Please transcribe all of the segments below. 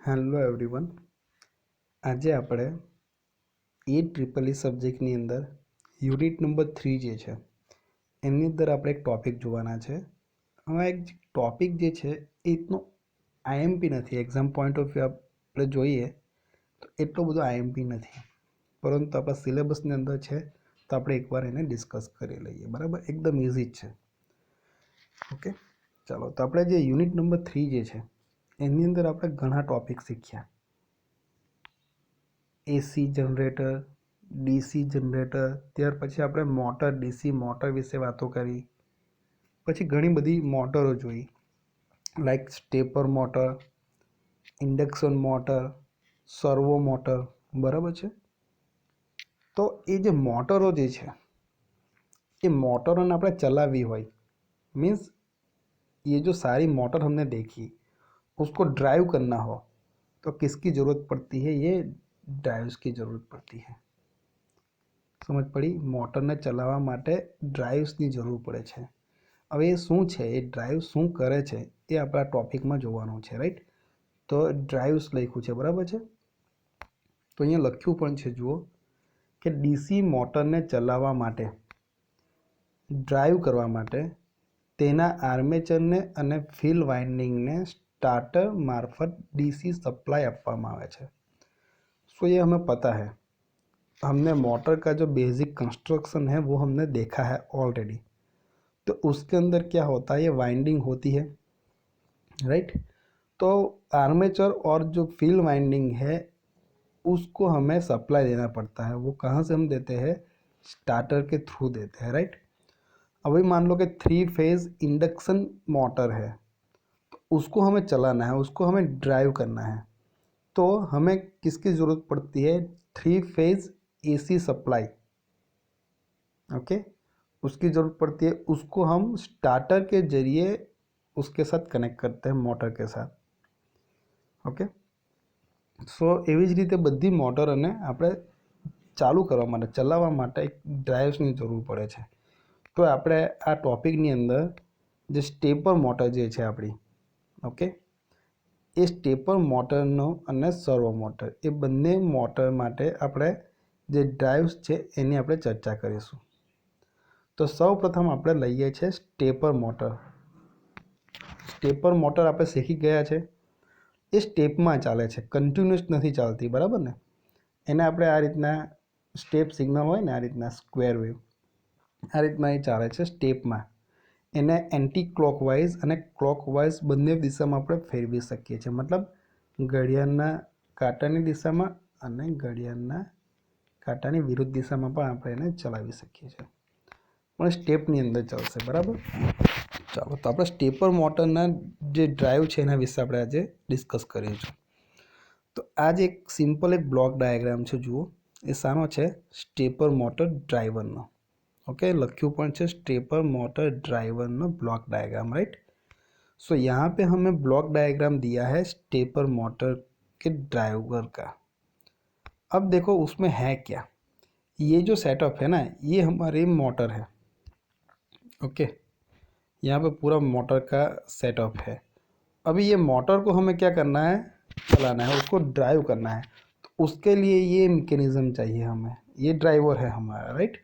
Hello everyone, આજે આપણે EEEE સબ્જેક્ટની અંદર યુનિટ નંબર 3 જે છે એની અંદર આપણે એક ટૉપિક જોવાના છે. હવે એક ટૉપિક જે છે એ એટલો આઈએમપી નથી. એક્ઝામ પોઈન્ટ ઓફ વ્યૂ આપણે જોઈએ તો એટલો બધો આઈએમપી નથી, પરંતુ આપણા સિલેબસની અંદર છે તો આપણે એકવાર એને ડિસ્કસ કરી લઈએ. બરાબર, એકદમ ઇઝી જ છે. ઓકે, ચાલો. તો આપણે જે યુનિટ નંબર 3 જે છે એની અંદર આપણે ઘણા ટૉપિક શીખ્યા. એસી જનરેટર, ડીસી જનરેટર, ત્યાર પછી આપણે મોટર, ડીસી મોટર વિશે વાતો કરી. પછી ઘણી બધી મોટરો જોઈ, like stepper motor, induction motor, servo motor. બરાબર છે. તો એ જે મોટરો જે છે એ મોટરોને આપણે ચલાવવી હોય, मीन्स ये जो सारी मोटर हमने देखी उसको ड्राइव करना हो तो किसकी ज़रूरत पड़ती है? ये ड्राइव्स की ज़रूरत पड़ती है. સમજ પડી? મોટરને ચલાવવા માટે ડ્રાઇવ્સની જરૂર પડે છે. હવે એ શું છે, એ ડ્રાઇવ શું કરે છે એ આપણા ટોપિકમાં જોવાનું છે. રાઈટ? તો ડ્રાઇવ્સ લખ્યું છે, બરાબર છે. તો અહીંયા લખ્યું પણ છે, જુઓ કે ડીસી મોટરને ચલાવવા માટે, ડ્રાઇવ કરવા માટે તેના આર્મેચરને અને ફિલ્ડ વાઇન્ડિંગને स्टार्टर मार्फत डीसी सप्लाई આપવામાં આવે છે. सो ये हमें पता है, हमने मोटर का जो बेसिक कंस्ट्रक्शन है वो हमने देखा है ऑलरेडी. तो उसके अंदर क्या होता है, ये वाइंडिंग होती है, राइट. तो आर्मेचर और जो फील्ड वाइंडिंग है उसको हमें सप्लाई देना पड़ता है. वो कहाँ से हम देते हैं? स्टार्टर के थ्रू देते हैं, राइट. अभी मान लो कि 3 फेज इंडक्शन मोटर है, तो उसको हमें चलाना है, उसको हमें ड्राइव करना है. तो हमें किसकी ज़रूरत पड़ती है? 3 फेज एसी सप्लाई. ओके, उसकी ज़रूरत पड़ती है. उसको हम स्टार्टर के जरिए उसके साथ कनेक्ट करते हैं, मोटर के साथ. ओके, સો એવી જ રીતે બધી મોટરોને આપણે ચાલુ કરવા માટે, ચલાવવા માટે એક ડ્રાઇવ્સની જરૂર પડે છે. તો આપણે આ ટોપિકની અંદર જે સ્ટેપર મોટર જે છે આપણી, ઓકે, એ સ્ટેપર મોટરનો અને સર્વો મોટર, એ બંને મોટર માટે આપણે જે ડ્રાઇવ્સ છે એની આપણે ચર્ચા કરીશું. તો સૌ પ્રથમ આપણે લઈએ છીએ સ્ટેપર મોટર. સ્ટેપર મોટર આપણે શીખી ગયા છે. એ સ્ટેપમાં ચાલે છે, કન્ટિન્યુઅસ નથી ચાલતી. બરાબર ને? એને આપણે આ રીતના સ્ટેપ સિગ્નલ હોય ને, આ રીતના સ્ક્વેર વેવ, આ રીતના એ ચાલે છે સ્ટેપમાં. એને એન્ટી ક્લોકવાઇઝ અને ક્લોકવાઇઝ બંને દિશામાં આપણે ફેરવી શકીએ છીએ. મતલબ ઘડિયાળના કાંટાની દિશામાં અને ઘડિયાળના કાંટાની વિરુદ્ધ દિશામાં પણ આપણે એને ચલાવી શકીએ છીએ, પણ સ્ટેપની અંદર ચાલશે. બરાબર, ચાલો. તો આપણે સ્ટેપર મોટરના જે ડ્રાઈવ છે એના વિશે આપણે આજે ડિસ્કસ કરીશું. તો આ જ એક સિમ્પલ એક બ્લોક ડાયાગ્રામ છે, જુઓ. એ શાનો છે? સ્ટેપર મોટર ડ્રાઈવરનો. ओके, लख्યું પણ છે स्टेपर मोटर ड्राइवर नो ब्लॉक डायग्राम, राइट. सो यहाँ पे हमें ब्लॉक डायग्राम दिया है स्टेपर मोटर के ड्राइवर का. अब देखो उसमें है क्या. ये जो सेटअप है ना, ये हमारी मोटर है. ओके, यहाँ पे पूरा मोटर का सेटअप है. अभी ये मोटर को हमें क्या करना है? चलाना है, उसको ड्राइव करना है. तो उसके लिए ये मैकेनिज्म चाहिए हमें. ये ड्राइवर है हमारा, राइट.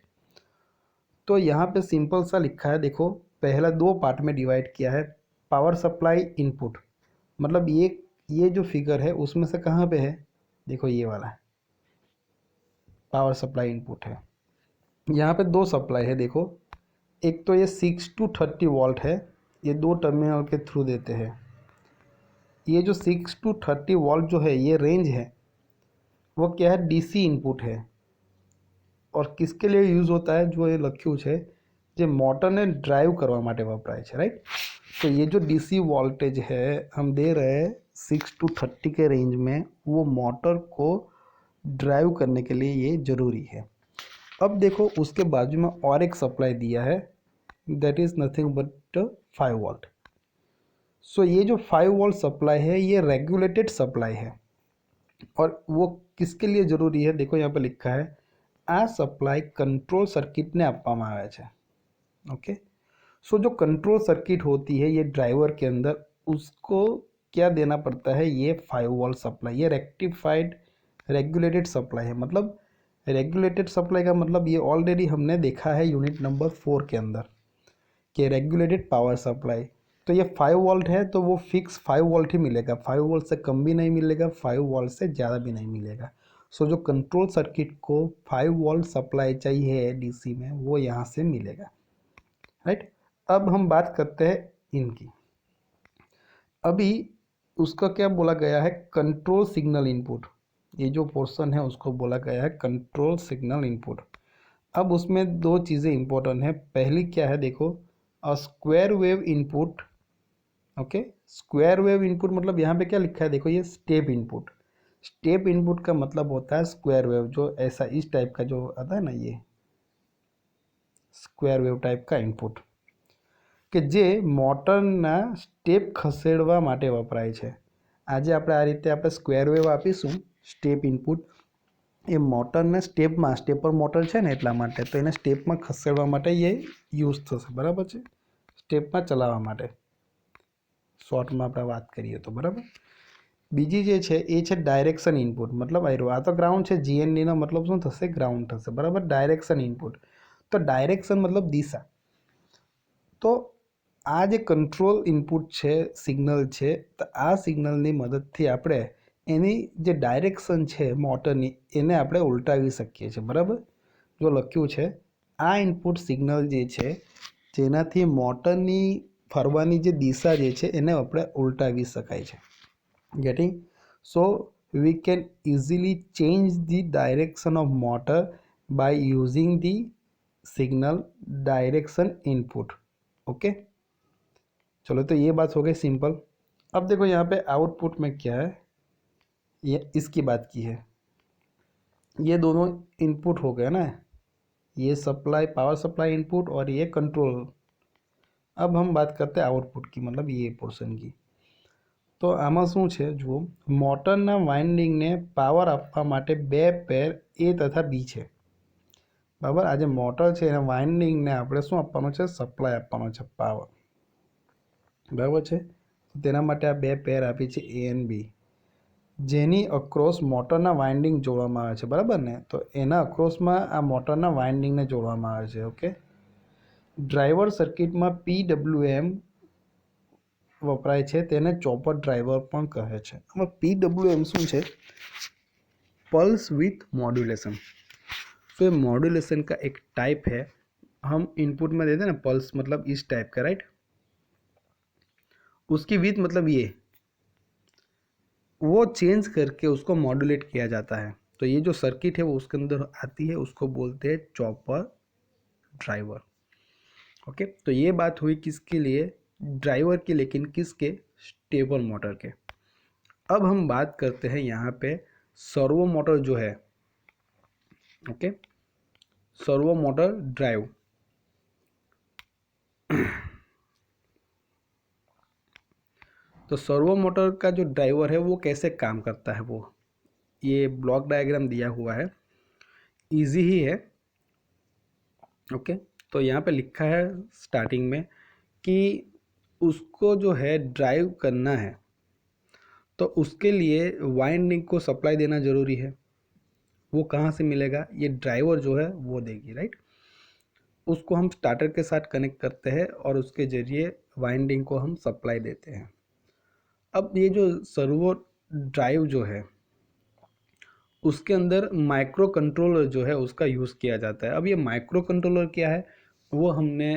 तो यहाँ पे सिंपल सा लिखा है, देखो. पहला 2 पार्ट में डिवाइड किया है. पावर सप्लाई इनपुट, मतलब ये जो फिगर है उसमें से कहाँ पे है? देखो ये वाला है, पावर सप्लाई इनपुट है. यहाँ पे 2 सप्लाई है, देखो. एक तो ये 6 to 30 वोल्ट है, ये 2 टर्मिनल के थ्रू देते हैं. ये जो 6 to 30 वोल्ट जो है, ये रेंज है, वो क्या है? डीसी इनपुट है. और किसके लिए यूज़ होता है? जो ये लख्યું છે, જે મોટરને ડ્રાइव કરવા માટે વપરાય છે, राइट. तो ये जो डीसी वोल्टेज है हम दे रहे हैं 6 to 30 के रेंज में, वो मोटर को ड्राइव करने के लिए ये ज़रूरी है. अब देखो उसके बाजू में और एक सप्लाई दिया है, that is nothing but 5 volt. So ये जो 5 वोल्ट सप्लाई है ये रेगुलेटेड सप्लाई है. और वो किसके लिए ज़रूरी है? देखो यहाँ पे लिखा है, आ सप्लाई कंट्रोल सर्किट ने આપવામાં આવે છે. ओके, सो जो कंट्रोल सर्किट होती है ये ड्राइवर के अंदर, उसको क्या देना पड़ता है, ये 5 वोल्ट सप्लाई, ये रेक्टिफाइड रेगुलेटेड सप्लाई है। मतलब रेगुलेटेड सप्लाई का मतलब ये ऑलरेडी हमने देखा है यूनिट नंबर 4 के अंदर कि रेगुलेटेड पावर सप्लाई। तो ये 5 वोल्ट है तो वो फिक्स 5 वोल्ट ही मिलेगा, 5 वोल्ट से कम भी नहीं मिलेगा, 5 वोल्ट से ज़्यादा भी नहीं मिलेगा। सो जो कंट्रोल सर्किट को 5 वोल्ट सप्लाई चाहिए डीसी में, वो यहाँ से मिलेगा, राइट। अब हम बात करते हैं इनकी। अभी उसका क्या बोला गया है, कंट्रोल सिग्नल इनपुट। ये जो पोर्शन है उसको बोला गया है कंट्रोल सिग्नल इनपुट। अब उसमें दो चीज़ें इंपॉर्टेंट है। पहली क्या है, देखो, a square wave input. Okay, square wave input मतलब यहाँ पे क्या लिखा है, देखो, ये स्टेप इनपुट। स्टेप इनपुट का मतलब होता है स्क्वायर वेव, जो ऐसा इस टाइप का जो आता है ना, ये स्क्वायर वेव टाइप का इनपुट કે જે મોટરના સ્ટેપ ખસેડવા માટે વપરાય છે। આજે આપણે આ રીતે આપણે સ્ક્વેર વેવ આપીશું સ્ટેપ ઇનપુટ, એ મોટરને સ્ટેपर મોટર છે ને એટલા માટે, તો એને સ્ટેપમાં ખસેડવા માટે એ યુઝ થશે, બરાબર છે, સ્ટેપમાં ચલાવવા માટે, શોર્ટમાં આપણે વાત કરીએ તો, બરાબર। બીજી જે છે એ છે ડાયરેક્શન ઇનપુટ, મતલબ આ તો ગ્રાઉન્ડ છે, જીએનડીનો મતલબ શું થશે, ગ્રાઉન્ડ થશે, બરાબર। ડાયરેક્શન ઇનપુટ, તો ડાયરેક્શન મતલબ દિશા। તો આ જે કંટ્રોલ ઇનપુટ છે, સિગ્નલ છે, તો આ સિગ્નલની મદદથી આપણે એની જે ડાયરેક્શન છે મોટરની, એને આપણે ઉલટાવી શકીએ છીએ, બરાબર। જો લખ્યું છે આ ઇનપુટ સિગ્નલ જે છે જેનાથી મોટરની ફરવાની જે દિશા જે છે એને આપણે ઉલટાવી શકાય છે, getting. So we can easily change the direction of motor by using the signal direction input. Okay, चलो, तो ये बात हो गई सिंपल। अब देखो यहाँ पे आउटपुट में क्या है, ये इसकी बात की है। ये दोनों इनपुट हो गए ना, ये सप्लाई, पावर सप्लाई इनपुट, और ये कंट्रोल। अब हम बात करते हैं आउटपुट की, मतलब ये पोर्शन की। तो આમાં શું છે, જુઓ, મોટરના વાઇન્ડિંગને પાવર આપવા માટે બે પેર એ તથા બી છે, બરાબર। આ જે મોટર છે એના વાઇન્ડિંગને આપણે શું આપવાનું છે, સપ્લાય આપવાનો છે, પાવર, બરાબર છે। તેના માટે આ બે પેર આપી છે એ એન્ડ બી, જેની અક્રોસ મોટરના વાઇન્ડિંગ જોડવામાં આવે છે, બરાબર ને। તો એના અક્રોસમાં આ મોટરના વાઇન્ડિંગને જોડવામાં આવે છે, ઓકે। ડ્રાઈવર સર્કિટમાં PWM વપરાય છે, તેને ચોપર ડ્રાઈવર પણ કહે છે। હવે PWM શું છે, पल्स विथ मॉड्यूलेशन। तो ये मॉड्यूलेशन का एक टाइप है। हम इनपुट में देते हैं ना पल्स, मतलब इस टाइप का, राइट। उसकी विथ मतलब ये, वो चेंज करके उसको मॉड्यूलेट किया जाता है। तो ये जो सर्किट है वो उसके अंदर आती है, उसको बोलते हैं चॉपर ड्राइवर। ओके, तो ये बात हुई किसके लिए, ड्राइवर की, लेकिन किसके, स्टेपर मोटर के। अब हम बात करते हैं यहाँ पे सर्वो मोटर जो है, ओके, सर्वो मोटर ड्राइव। तो सर्वो मोटर का जो ड्राइवर है वो कैसे काम करता है, वो ये ब्लॉक डायग्राम दिया हुआ है, इजी ही है, ओके। तो यहाँ पे लिखा है स्टार्टिंग में कि उसको जो है ड्राइव करना है, तो उसके लिए वाइंडिंग को सप्लाई देना ज़रूरी है। वो कहाँ से मिलेगा, ये ड्राइवर जो है वो देगी, राइट। उसको हम स्टार्टर के साथ कनेक्ट करते हैं और उसके ज़रिए वाइंडिंग को हम सप्लाई देते हैं। अब ये जो सर्वो ड्राइव जो है उसके अंदर माइक्रो कंट्रोलर जो है उसका यूज़ किया जाता है। अब ये माइक्रो कंट्रोलर क्या है वो हमने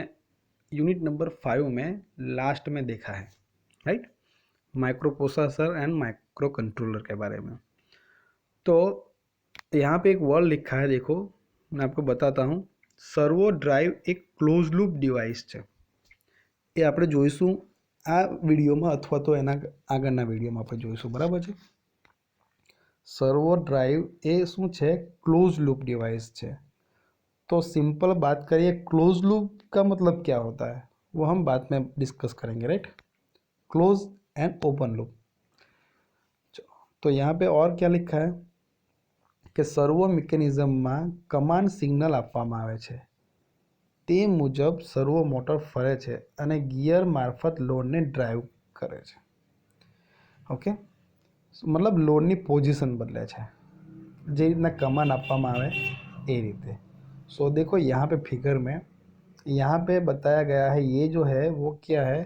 यूनिट नंबर 5 में लास्ट में देखा है, right, micro processor and micro controller के बारे में। तो यहाँ पे एक वर्ड लिखा है, देखो मैं आपको बताता हूँ। सर्वो ड्राइव एक क्लोज लूप डिवाइस है। ये આપણે જોઈશું આ વિડીયોમાં અથવા તો એના આગળના વિડીયોમાં આપણે જોઈશું, બરાબર છે। સર્વો ડ્રાઈવ એ શું છે, ક્લોઝ લૂપ ડિવાઇસ છે। तो सिंपल बात करिए, क्लोज लूप का मतलब क्या होता है वो हम बाद में डिस्कस करेंगे, right. Close and open loop. तो यहाँ पे और क्या लिखा है कि सर्वो મિકેનિઝમમાં કમાન્ડ સિગ્નલ આપવામાં આવે છે, તે મુજબ સર્વો મોટર ફરે છે અને ગિયર મારફત લોડને ડ્રાઈવ કરે છે। ઓકે, મતલબ લોડની પોઝિશન બદલે છે, જે રીતના કમાન આપવામાં આવે એ રીતે. सो देखो यहाँ पे फिगर में यहाँ पे बताया गया है, ये जो है वो क्या है,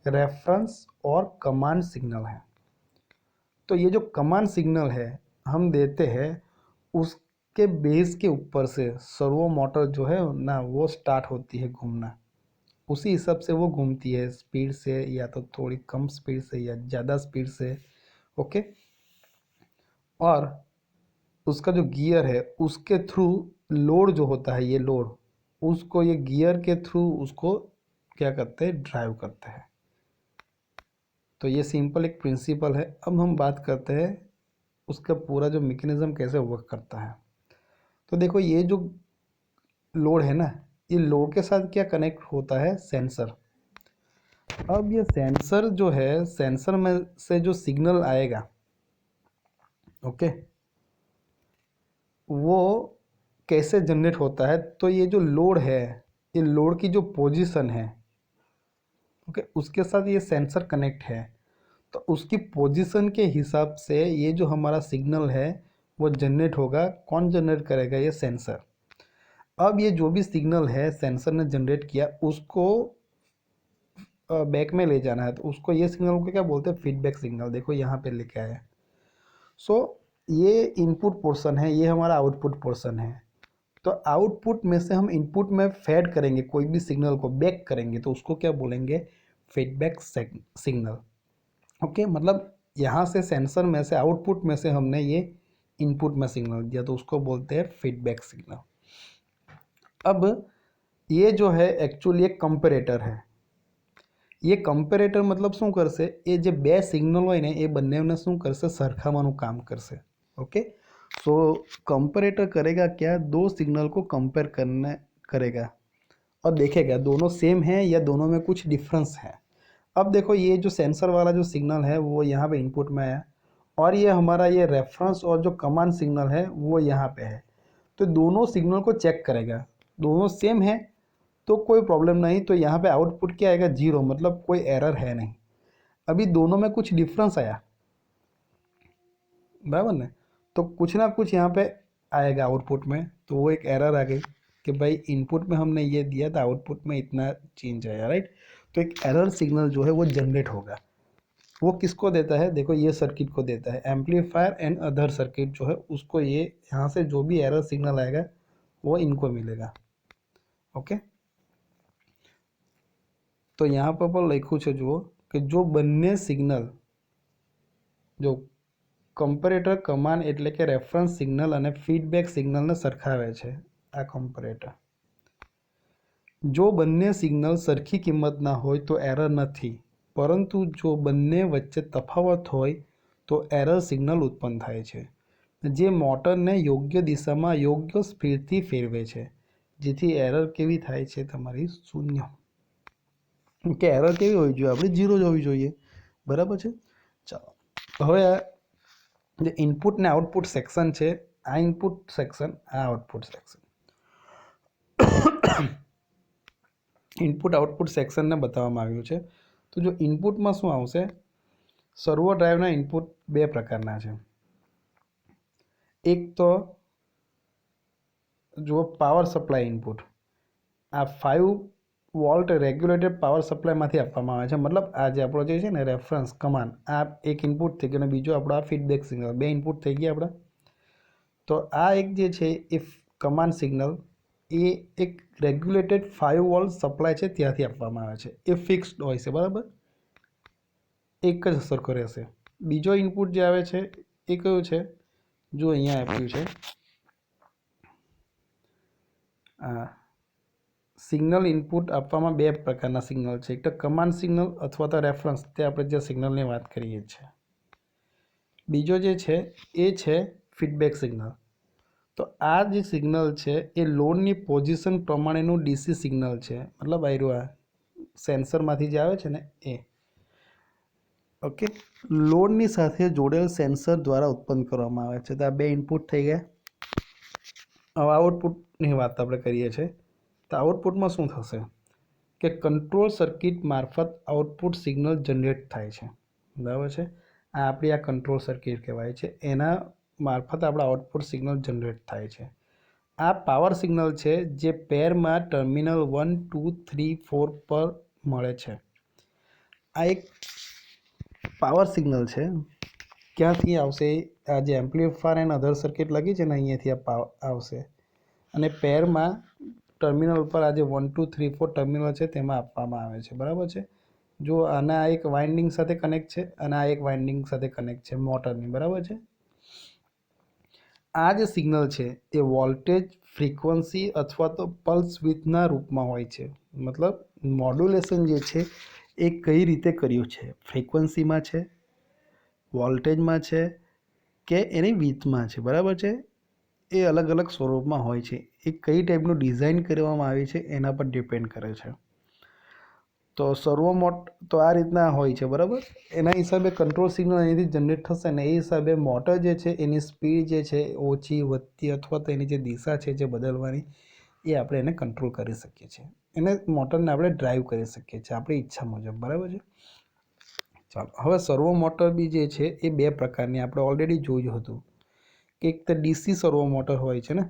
रेफरेंस और कमांड सिग्नल है. तो ये जो कमांड सिग्नल है हम देते हैं, उसके बेस के ऊपर से सर्वो मोटर जो है ना वो स्टार्ट होती है घूमना. उसी हिसाब से वो घूमती है, स्पीड से या तो थोड़ी कम स्पीड से या ज़्यादा स्पीड से. ओके, और उसका जो गियर है उसके थ्रू लोड जो होता है, ये लोड, उसको ये गियर के थ्रू उसको क्या करते हैं, ड्राइव करते हैं. तो ये सिंपल एक प्रिंसिपल है. अब हम बात करते हैं उसका पूरा जो मैकेनिज्म कैसे वर्क करता है. तो देखो ये जो लोड है ना, ये लोड के साथ क्या कनेक्ट होता है, सेंसर. अब ये सेंसर जो है, सेंसर में से जो सिग्नल आएगा, ओके, वो कैसे जनरेट होता है. तो ये जो लोड है, ये लोड की जो पोजीशन है, ओके, उसके साथ ये सेंसर कनेक्ट है. तो उसकी पोजीशन के हिसाब से ये जो हमारा सिग्नल है वो जनरेट होगा. कौन जनरेट करेगा, ये सेंसर. अब ये जो भी सिग्नल है सेंसर ने जनरेट किया, उसको बैक में ले जाना है. तो उसको, ये सिग्नल को क्या बोलते हैं, फीडबैक सिग्नल. देखो यहाँ पे लिखा है. सो ये इनपुट पोर्शन है, ये हमारा आउटपुट पोर्शन है. तो आउटपुट में से हम इनपुट में फैड करेंगे, कोई भी सिग्नल को बैक करेंगे, तो उसको क्या बोलेंगे, फीडबैक सिग्नल. ओके, मतलब यहाँ से सेंसर में से, आउटपुट में से हमने ये इनपुट में सिग्नल दिया, तो उसको बोलते हैं फीडबैक सिग्नल. अब ये जो है एक्चुअली एक कंपेरेटर है. ये કમ્પેરેટર મતલબ શું કરશે, એ જે બે સિગ્નલ હોય ને એ બંનેને શું કરશે, સરખાવવાનું કામ કરશે. ओके, सो कंपैरेटर करेगा क्या, दो सिग्नल को कंपेयर करने करेगा और देखेगा दोनों सेम है या दोनों में कुछ डिफरेंस है. अब देखो ये जो सेंसर वाला जो सिग्नल है वो यहाँ पे इनपुट में है, और ये हमारा ये रेफरेंस और जो कमांड सिग्नल है वो यहाँ पे है. तो दोनों सिग्नल को चेक करेगा, दोनों सेम है तो कोई प्रॉब्लम नहीं. तो यहाँ पे आउटपुट क्या आएगा, 0, मतलब कोई एरर है नहीं. अभी दोनों में कुछ डिफरेंस आया, बराबर ना, तो कुछ ना कुछ यहाँ पे आएगा आउटपुट में. तो वो एक एरर आ गई कि भाई इनपुट में हमने ये दिया था, आउटपुट में इतना चेंज आया, राइट. तो एक एरर सिग्नल जो है वो जनरेट होगा. वो किसको देता है, देखो ये सर्किट को देता है, एम्पलीफायर एंड अदर सर्किट जो है उसको, ये यहाँ से जो भी एरर सिग्नल आएगा वो इनको मिलेगा. ओके, तो यहाँ पर પણ લખ્યું છે જુઓ કે જો બંને સિગ્નલ, જો કમ્પેરેટર કમાન્ડ એટલે કે રેફરન્સ સિગ્નલ અને ફીડબેક સિગ્નલને સરખાવે છે, આ કમ્પેરેટર, જો બંને સિગ્નલ સરખી કિંમતના હોય તો એરર નથી, પરંતુ જો બંને વચ્ચે તફાવત હોય તો એરર સિગ્નલ ઉત્પન્ન થાય છે, જે મોટરને યોગ્ય દિશામાં યોગ્ય સ્પીડથી ફેરવે છે, જેથી એરર કેવી થાય છે, તમારી શૂન્ય. કે એરર કેવી હોવી જોઈએ, આપણે 0 જ હોવી જોઈએ, બરાબર છે. ચાલો, હવે આ જે ઇનપુટ ને આઉટપુટ સેક્શન છે, આ ઇનપુટ સેક્શન, આ આઉટપુટ સેક્શન, ઇનપુટ આઉટપુટ સેક્શનને બતાવવામાં આવ્યું છે. તો જો ઇનપુટમાં શું આવશે, સર્વો ડ્રાઈવના ઇનપુટ બે પ્રકારના છે. એક તો જુઓ પાવર સપ્લાય ઇનપુટ, આ 5 વોલ્ટ રેગ્યુલેટેડ પાવર સપ્લાયમાંથી આપવામાં આવે છે. મતલબ આ જે આપણો જે છે ને રેફરન્સ કમાન્ડ, આ એક ઇનપુટ થઈ ગયો અને બીજો આપણો આ ફીડબેક સિગ્નલ, બે ઇનપુટ થઈ ગયા આપણા. તો આ એક જે છે એ કમાન્ડ સિગ્નલ એ એક રેગ્યુલેટેડ 5 વોલ્ટ સપ્લાય છે ત્યાંથી આપવામાં આવે છે. એ ફિક્સ્ડ હોય છે, બરાબર, એક જ સરખો રહેશે. બીજો ઇનપુટ જે આવે છે એ કયું છે, જો અહીંયા આપ્યું છે, આ સિગ્નલ ઇનપુટ આપવામાં બે પ્રકારના સિગ્નલ છે, એક તો કમાન્ડ સિગ્નલ અથવા તો રેફરન્સ, તે આપણે જે સિગ્નલની વાત કરીએ છીએ. બીજો જે છે એ છે ફીડબેક સિગ્નલ. તો આ જે સિગ્નલ છે એ લોડની પોઝિશન પ્રમાણેનું ડીસી સિગ્નલ છે, મતલબ આયરું આ સેન્સરમાંથી જે આવે છે ને એ. ઓકે, લોડની સાથે જોડેલ સેન્સર દ્વારા ઉત્પન્ન કરવામાં આવે છે. તો આ બે ઇનપુટ થઈ ગયા. હવે આઉટપુટની વાત આપણે કરીએ છીએ. તો આઉટપુટમાં શું થશે કે કંટ્રોલ સર્કિટ મારફત આઉટપુટ સિગ્નલ જનરેટ થાય છે, બરાબર છે. આ આપણી આ કંટ્રોલ સર્કિટ કહેવાય છે, એના મારફત આપણા આઉટપુટ સિગ્નલ જનરેટ થાય છે. આ પાવર સિગ્નલ છે જે પેરમાં ટર્મિનલ 1, 2, 3, 4 પર મળે છે. આ એક પાવર સિગ્નલ છે. ક્યાંથી આવશે? આ જે એમ્પ્લીફાયર એન્ડ અધર સર્કિટ લગી છે ને, અહીંયાથી આ આવશે અને પેરમાં ટર્મિનલ પર આ જે 1, 2, 3, 4 ટર્મિનલ છે તેમાં આપવામાં આવે છે. બરાબર છે. જો આના એક વાઇન્ડિંગ સાથે કનેક્ટ છે અને આ એક વાઇન્ડિંગ સાથે કનેક્ટ છે મોટરની. બરાબર છે. આ જે સિગ્નલ છે એ વોલ્ટેજ, ફ્રીક્વન્સી અથવા તો પલ્સ વિડ્થના રૂપમાં હોય છે. મતલબ મોડ્યુલેશન જે છે એ કઈ રીતે કર્યું છે, ફ્રીક્વન્સીમાં છે, વોલ્ટેજમાં છે કે એની વિડ્થમાં છે. બરાબર છે. એ અલગ અલગ સ્વરૂપમાં હોય છે. એ કઈ ટાઈપનું ડિઝાઇન કરવામાં આવી છે એના પર ડિપેન્ડ કરે છે. તો તો આ રીતના હોય છે. બરાબર. એના હિસાબે કંટ્રોલ સિગ્નલ અહીંથી જનરેટ થશે ને એ હિસાબે મોટર જે છે એની સ્પીડ જે છે ઓછી, વધતી અથવા તો એની જે દિશા છે જે બદલવાની એ આપણે એને કંટ્રોલ કરી શકીએ છીએ. એને મોટરને આપણે ડ્રાઈવ કરી શકીએ છીએ આપણી ઈચ્છા મુજબ. બરાબર છે. ચાલો, હવે સર્વો મોટર બી જે છે એ બે પ્રકારની આપણે ઓલરેડી જોયું હતું. એક તો ડીસી સર્વો મોટર હોય છે ને,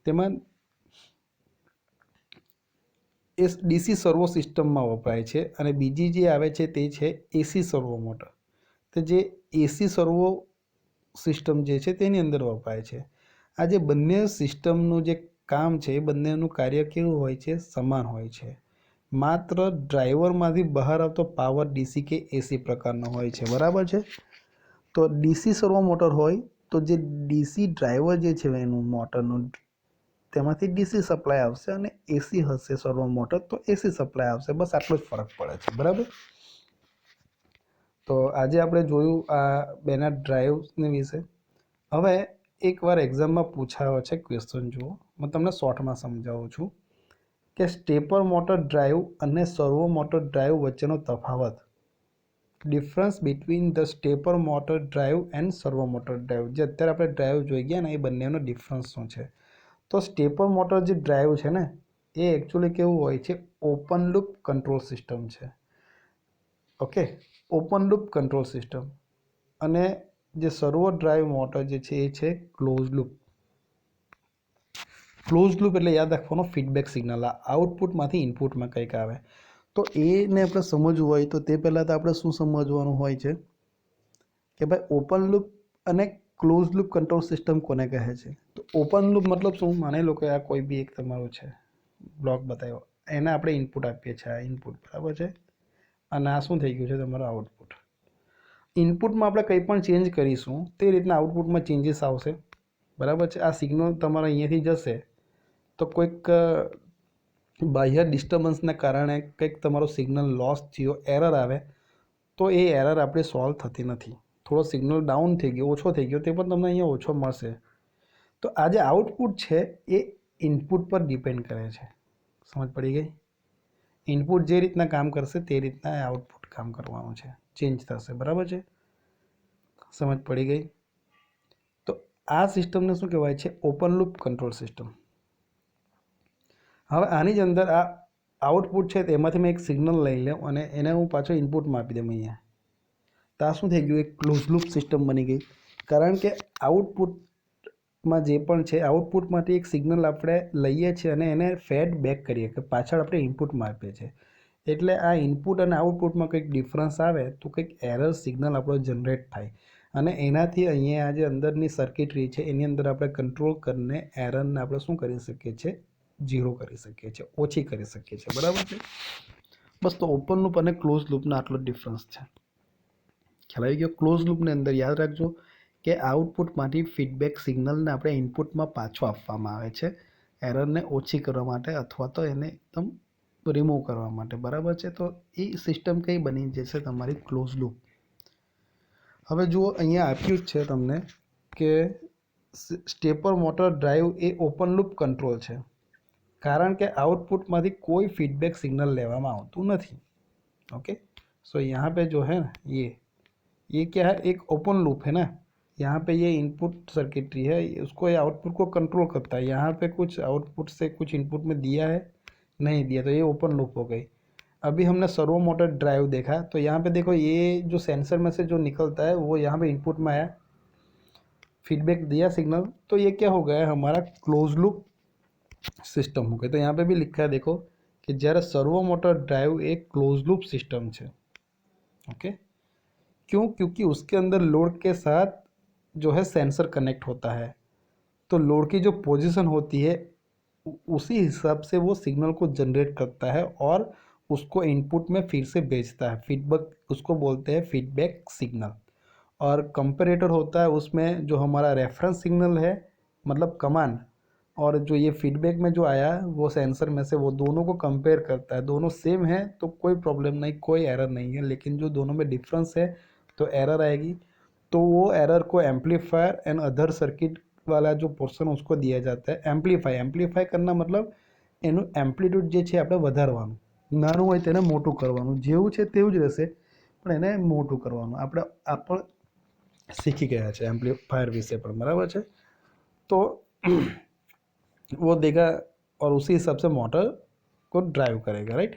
તેમાં એ ડીસી સર્વો સિસ્ટમમાં વપરાય છે અને બીજી જે આવે છે તે છે એસી સર્વો મોટર. તો જે એસી સર્વો સિસ્ટમ જે છે તેની અંદર વપરાય છે. આ જે બંને સિસ્ટમનું જે કામ છે એ બંનેનું કાર્ય કેવું હોય છે? સમાન હોય છે. માત્ર ડ્રાઈવરમાંથી બહાર આવતો પાવર ડીસી કે એસી પ્રકારનો હોય છે. બરાબર છે. તો ડીસી સર્વો મોટર હોય તો જે ડીસી ડ્રાઈવર જે છે એનું મોટરનું, તેમાંથી ડીસી સપ્લાય આવશે અને એસી હશે સર્વો મોટર તો એસી સપ્લાય આવશે. બસ આટલો જ ફરક પડે છે. બરાબર. તો આજે આપણે જોયું આ બેના ડ્રાઈવ્સની વિશે. હવે એકવાર એક્ઝામમાં પૂછાયો છે ક્વેશ્ચન. જુઓ, હું તમને શોર્ટમાં સમજાવું છું કે સ્ટેપર મોટર ડ્રાઈવ અને સર્વો મોટર ડ્રાઈવ વચ્ચેનો તફાવત. Difference between the stepper motor drive and servo motor drive. જે અત્યારે આપણે ડ્રાઈવ જોઈ ગયા ને એ બંનેનો ડિફરન્સ શું છે? તો સ્ટેપર મોટર જે ડ્રાઈવ છે ને એ એકચ્યુઅલી કેવું હોય છે? ઓપન લૂપ કંટ્રોલ સિસ્ટમ છે. Okay, open loop control system. અને જે સર્વો ડ્રાઈવ મોટર જે છે એ છે ક્લોઝ લૂપ. ક્લોઝ લૂપ એટલે યાદ રાખવાનો ફીડબેક સિગ્નલ. આ આઉટપુટમાંથી ઇનપુટમાં કંઈક આવે. તો એને આપણે સમજવું હોય તો તે પહેલાં તો આપણે શું સમજવાનું હોય છે કે ભાઈ ઓપન લૂપ અને ક્લોઝ લૂપ કંટ્રોલ સિસ્ટમ કોને કહે છે? તો ઓપન લૂપ મતલબ શું? માની લો કે આ કોઈ બી એક તમારું છે બ્લોક બતાવ્યો, એને આપણે ઇનપુટ આપીએ છીએ. આ ઇનપુટ. બરાબર છે. અને આ શું થઈ ગયું છે? તમારું આઉટપુટ. ઇનપુટમાં આપણે કંઈ પણ ચેન્જ કરીશું તે રીતના આઉટપુટમાં ચેન્જીસ આવશે. બરાબર છે. આ સિગ્નલ તમારા અહીંયાથી જશે તો કોઈક બાહ્ય ડિસ્ટર્બન્સના કારણે કંઈક તમારો સિગ્નલ લોસ થયો, એરર આવે તો એ એરર આપણે સોલ્વ થતી નથી. થોડો સિગ્નલ ડાઉન થઈ ગયો, ઓછો થઈ ગયો, તે પણ તમને અહીંયા ઓછો મળશે. તો આ જે આઉટપુટ છે એ ઇનપુટ પર ડિપેન્ડ કરે છે. સમજ પડી ગઈ? ઇનપુટ જે રીતના કામ કરશે તે રીતના આઉટપુટ કામ કરવાનું છે, ચેન્જ થશે. બરાબર છે. સમજ પડી ગઈ? તો આ સિસ્ટમને શું કહેવાય છે? Open loop control system. હવે આની જ અંદર આ આઉટપુટ છે તેમાંથી મેં એક સિગ્નલ લઈ લઉં અને એને હું પાછો ઇનપુટમાં આપી દઉં અહીંયા. તો આ શું થઈ ગયું? એક ક્લોઝ લૂપ સિસ્ટમ બની ગઈ. કારણ કે આઉટપુટમાં જે પણ છે આઉટપુટમાંથી એક સિગ્નલ આપણે લઈએ છીએ અને એને ફેડ બેક કરીએ કે પાછળ આપણે ઇનપુટમાં આપીએ છીએ. એટલે આ ઇનપુટ અને આઉટપુટમાં કંઈક ડિફરન્સ આવે તો કંઈક એરર સિગ્નલ આપણો જનરેટ થાય અને એનાથી અહીંયા આ જે અંદરની સર્કિટરી છે એની અંદર આપણે કંટ્રોલ કરીને એરરને આપણે શું કરી શકીએ છીએ? ઝીરો કરી શકીએ છીએ, ઓછી કરી શકીએ છીએ. બરાબર છે. બસ તો ઓપન લૂપ અને ક્લોઝ લૂપનો આટલો ડિફરન્સ છે. ખ્યાલ આવી ગયો? ક્લોઝ લૂપની અંદર યાદ રાખજો કે આઉટપુટમાંથી ફીડબેક સિગ્નલને આપણે ઇનપુટમાં પાછો આપવામાં આવે છે એરરને ઓછી કરવા માટે અથવા તો એને એકદમ રિમૂવ કરવા માટે. બરાબર છે. તો એ સિસ્ટમ કઈ બની જશે? તમારી ક્લોઝ લૂપ. હવે જુઓ, અહીંયા આપ્યું જ છે તમને કે સ્ટેપર મોટર ડ્રાઈવ એ ઓપન લૂપ કંટ્રોલ છે કારણ કે આउटपुटમાંથી कोई फीडबैक सिग्नल लेवामा આવતું નથી. ओके, सो यहाँ पे जो है ना ये क्या है? एक ओपन लूप है ना. यहाँ पे ये इनपुट सर्किटरी है, उसको ये आउटपुट को कंट्रोल करता है. यहाँ पे कुछ आउटपुट से कुछ इनपुट में दिया है, नहीं दिया, तो ये ओपन लूप हो गई. अभी हमने सर्वो मोटर ड्राइव देखा, तो यहाँ पे देखो ये जो सेंसर में से जो निकलता है वो यहाँ पे इनपुट में आया, फीडबैक दिया सिग्नल, तो ये क्या हो गया हमारा क्लोज लूप सिस्टम हो गया। तो यहाँ पे भी लिखा है देखो कि જ્યારે सर्वो मोटर ड्राइव एक क्लोज लूप सिस्टम है। ओके, क्यों? क्योंकि उसके अंदर लोड के साथ जो है सेंसर कनेक्ट होता है, तो लोड की जो पोजीशन होती है उसी हिसाब से वो सिग्नल को जनरेट करता है और उसको इनपुट में फिर से भेजता है। फीडबैक उसको बोलते हैं फीडबैक सिग्नल। और कंपैरेटर होता है उसमें जो हमारा रेफरेंस सिग्नल है, मतलब कमांड, और जो ये फीडबैक में जो आया वो सेंसर में से, वो दोनों को कंपेयर करता है। दोनों सेम है तो कोई प्रॉब्लम नहीं, कोई एरर नहीं है, लेकिन जो दोनों में डिफरेंस है तो एरर आएगी। तो वो एरर को एम्पलीफायर एंड अदर सर्किट वाला जो पोर्शन उसको दिया जाता है। એમ્પ્લીફાઈ करना मतलब એનું એમ્પ્લિટ્યૂડ જે છે આપણે વધારવાનું, નાનું હોય તેને મોટું કરવાનું, જેવું છે તેવું જ રહેશે પણ એને મોટું કરવાનું। આપણે सीखी गया है एम्पलीफायर विषय पर, बराबर है। तो वो देगा और उसी हिसाब से मोटर को ड्राइव करेगा, राइट।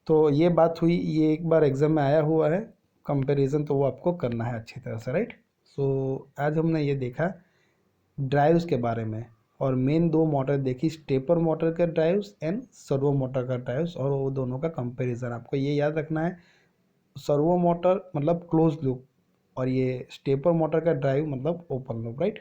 तो ये बात हुई, ये एक बार एग्जाम में आया हुआ है कंपैरिजन, तो वो आपको करना है अच्छी तरह से, राइट। सो आज हमने ये देखा ड्राइव्स के बारे में, और मेन दो मोटर देखी, स्टेपर मोटर का ड्राइव्स एंड सर्वो मोटर का ड्राइव्स, और वो दोनों का कंपैरिजन। आपको ये याद रखना है, सर्वो मोटर मतलब क्लोज लूप और ये स्टेपर मोटर का ड्राइव मतलब ओपन लूप, राइट।